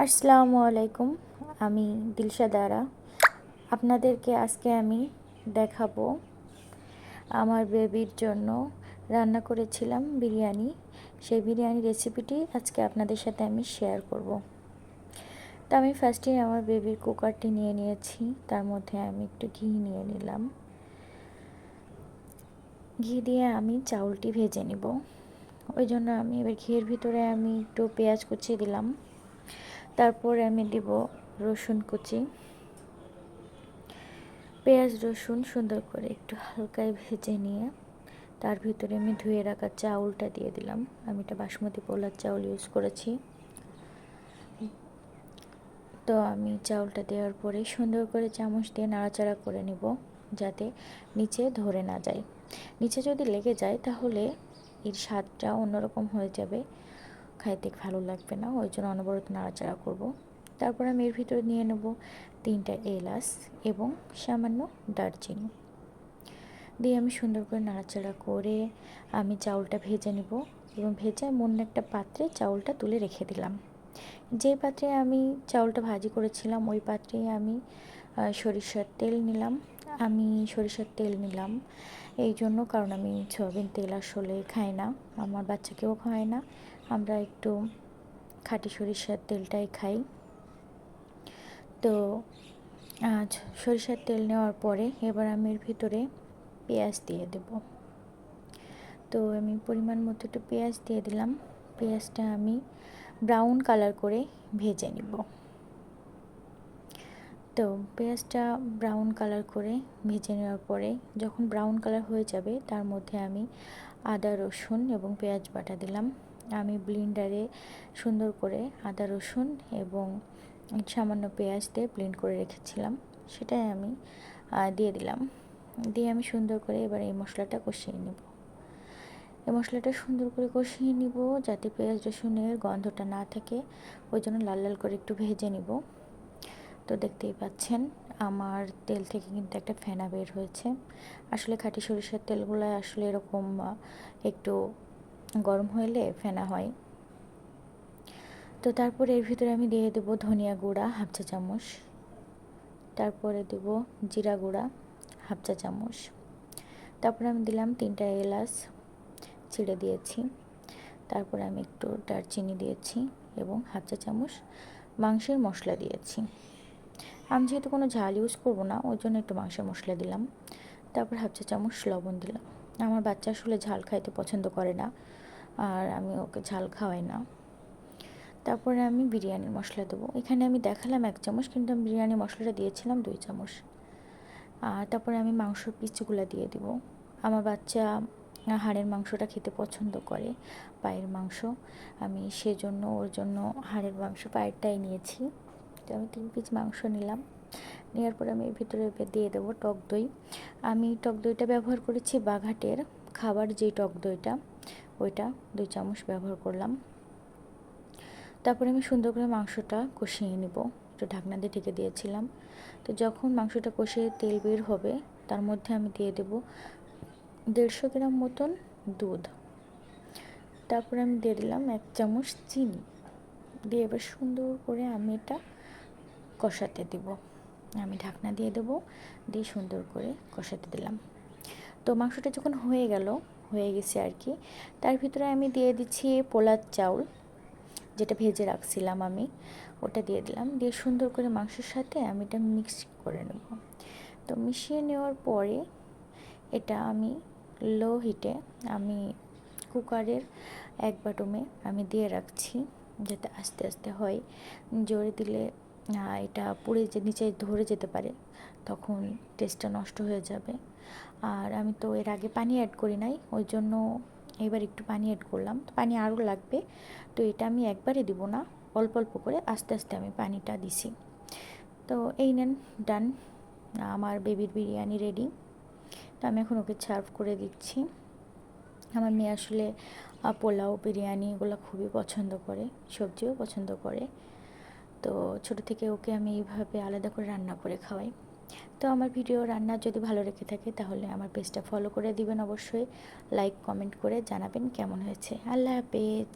আসসালামু আলাইকুম। আমি দিলশা দারা। আপনাদেরকে আজকে আমি দেখাবো আমার বেবির জন্য রান্না করেছিলাম বিরিয়ানি। সেই বিরিয়ানি রেসিপিটি আজকে আপনাদের সাথে আমি শেয়ার করব। তো আমি ফার্স্টে আমার বেবির কুকারটি নিয়ে নিয়েছি, তার মধ্যে আমি একটু ঘি নিয়ে নিলাম। ঘি দিয়ে আমি চাউলটি ভেজে নিব। ওই জন্য আমি এবার ঘিয়ের ভিতরে আমি একটু পেঁয়াজ কুচিয়ে দিলাম। তারপরে আমি দিব রসুন কুচি। পেঁয়াজ রসুন সুন্দর করে একটু হালকায় ভেজে নিয়ে তার ভিতরে আমি ধুয়ে রাখা চাউলটা দিয়ে দিলাম। আমি এটা বাসমতি পোলার চাউল ইউজ করেছি। তো আমি চাউলটা দেওয়ার পরে সুন্দর করে চামচ দিয়ে নাড়াচাড়া করে নিব, যাতে নিচে ধরে না যায়। নিচে যদি লেগে যায় তাহলে এর স্বাদটা অন্যরকম হয়ে যাবে, খাইতে ভালো লাগবে না। ওই জন্য অনবরত নাড়াচাড়া করব। তারপর আমি এর ভিতরে নিয়ে নেব 3টা এলাচ এবং সামান্য দারচিনি দিয়ে আমি সুন্দর করে নাড়াচাড়া করে আমি চাউলটা ভেজে নেব এবং ভেজে অন্য একটা পাত্রে চাউলটা তুলে রেখে দিলাম। যে পাত্রে আমি চাউলটা ভাজি করেছিলাম ওই পাত্রেই আমি সরিষার তেল নিলাম। আমি সরিষার তেল নিলাম এই জন্য, কারণ আমি সয়াবিন তেল আসলে খাই না, আমার বাচ্চাকেও খায় না। আমরা একটু খাঁটি সরিষার তেলটাই খাই। তো সরিষার তেল নেওয়ার পরে এবার আমি এর ভিতরে পেঁয়াজ দিয়ে দেব। তো আমি পরিমাণ মতো একটু পেঁয়াজ দিয়ে দিলাম। পেঁয়াজটা আমি ব্রাউন কালার করে ভেজে নিব। তো পেঁয়াজটা ব্রাউন কালার করে ভেজে নেওয়ার পরে যখন ব্রাউন কালার হয়ে যাবে তার মধ্যে আমি আদা রসুন এবং পেঁয়াজ বাটা দিলাম। আমি ব্লেন্ডারে সুন্দর করে আদা রসুন এবং সামান্য পেঁয়াজ দিয়ে ব্লেন্ড করে রেখেছিলাম, সেটাই আমি দিয়ে দিলাম। দিয়ে আমি সুন্দর করে এবার এই মশলাটা কষিয়ে নেব। এই মশলাটা সুন্দর করে কষিয়ে নিব যাতে পেঁয়াজ রসুনের গন্ধটা না থাকে, ওই জন্য লাল লাল করে একটু ভেজে নিব। তো দেখতেই পাচ্ছেন আমার তেল থেকে কিন্তু একটা ফেনা বের হয়েছে। আসলে খাঁটি সরিষার তেলগুলো আসলে এরকম একটু গরম হলে ফেনা হয়। তো তারপরে এর ভিতরে আমি দিয়ে দেব ধনিয়া গুঁড়া হাফ চা চামচ, তারপরে দেব জিরা গুঁড়া হাফ চা চামচ, তারপরে আমি দিলাম 3টা এলাচ ছিঁড়ে দিয়েছি, তারপরে আমি একটু দারচিনি দিয়েছি এবং হাফ চা চামচ মাংসের মশলা দিয়েছি। আমি যেহেতু কোনো ঝাল ইউজ করবো না ওই জন্য একটু মাংসের মশলা দিলাম। তারপর হাফ চা চামচ লবণ দিলাম। আমার বাচ্চা আসলে ঝাল খাইতে পছন্দ করে না, আর আমি ওকে ঝাল খাওয়াই না। তারপরে আমি বিরিয়ানির মশলা দেবো। এখানে আমি দেখালাম 1 চামচ, কিন্তু আমি বিরিয়ানি মশলাটা দিয়েছিলাম 2 চামচ। আর তারপরে আমি মাংসর পিসগুলো দিয়ে দিব। আমার বাচ্চা হাড়ের মাংসটা খেতে পছন্দ করে, পায়ের মাংস। আমি সেজন্য ওর জন্য হাড়ের মাংস পায়েরটাই নিয়েছি। তো আমি 3 পিস মাংস নিলাম। নেওয়ার পরে আমি এর ভিতরে দিয়ে দেবো টক দই। আমি টক দইটা ব্যবহার করেছি বাঘাটের খাবার যে টক দইটা, ওইটা 2 চামচ ব্যবহার করলাম। তারপরে আমি সুন্দর করে মাংসটা কষিয়ে নিব, একটু ঢাকনা দিয়ে ঢেকে দিয়েছিলাম। তো যখন মাংসটা কষে তেল বের হবে তার মধ্যে আমি দিয়ে দেব 150 গ্রাম মতন দুধ। তারপরে আমি দিয়ে দিলাম 1 চামচ চিনি দিয়ে এবার সুন্দর করে আমি এটা কষাতে দেব। আমি ঢাকনা দিয়ে দেবো, দিয়ে সুন্দর করে কষাতে দিলাম। তো মাংসটা যখন হয়ে গেছে আর কি, তার ভিতরে আমি দিয়ে দিচ্ছি পোলার চাউল যেটা ভেজে রাখছিলাম আমি, ওটা দিয়ে দিলাম। দিয়ে সুন্দর করে মাংসের সাথে আমি এটা মিক্স করে নেব। তো মিশিয়ে নেওয়ার পরে এটা আমি লো হিটে আমি কুকারের 1 বাটুমে আমি দিয়ে রাখছি, যাতে আস্তে আস্তে হয়। জোরে দিলে এটা পুড়ে যে নিচে ধরে যেতে পারে, তখন টেস্টটা নষ্ট হয়ে যাবে। আর আমি তো এর আগে পানি অ্যাড করি নাই, ওই জন্য এবার একটু পানি অ্যাড করলাম। তো পানি আরও লাগবে, তো এটা আমি একবারে দিব না, অল্প অল্প করে আস্তে আস্তে আমি পানিটা দিছি। তো এই নেন, ডান, আমার বেবির বিরিয়ানি রেডি। তো আমি এখন ওকে সার্ভ করে দিচ্ছি। আমার মেয়ে আসলে পোলাও বিরিয়ানি এগুলো খুবই পছন্দ করে, সবজিও পছন্দ করে। তো ছোটো থেকে ওকে আমি এইভাবে আলাদা করে রান্না করে খাওয়াই। তো আমার ভিডিও রান্না যদি ভালো লেগে থাকে তাহলে আমার পেজটা ফলো করে দিবেন অবশ্যই, লাইক কমেন্ট করে জানাবেন কেমন হয়েছে। আল্লাহ হাফেজ।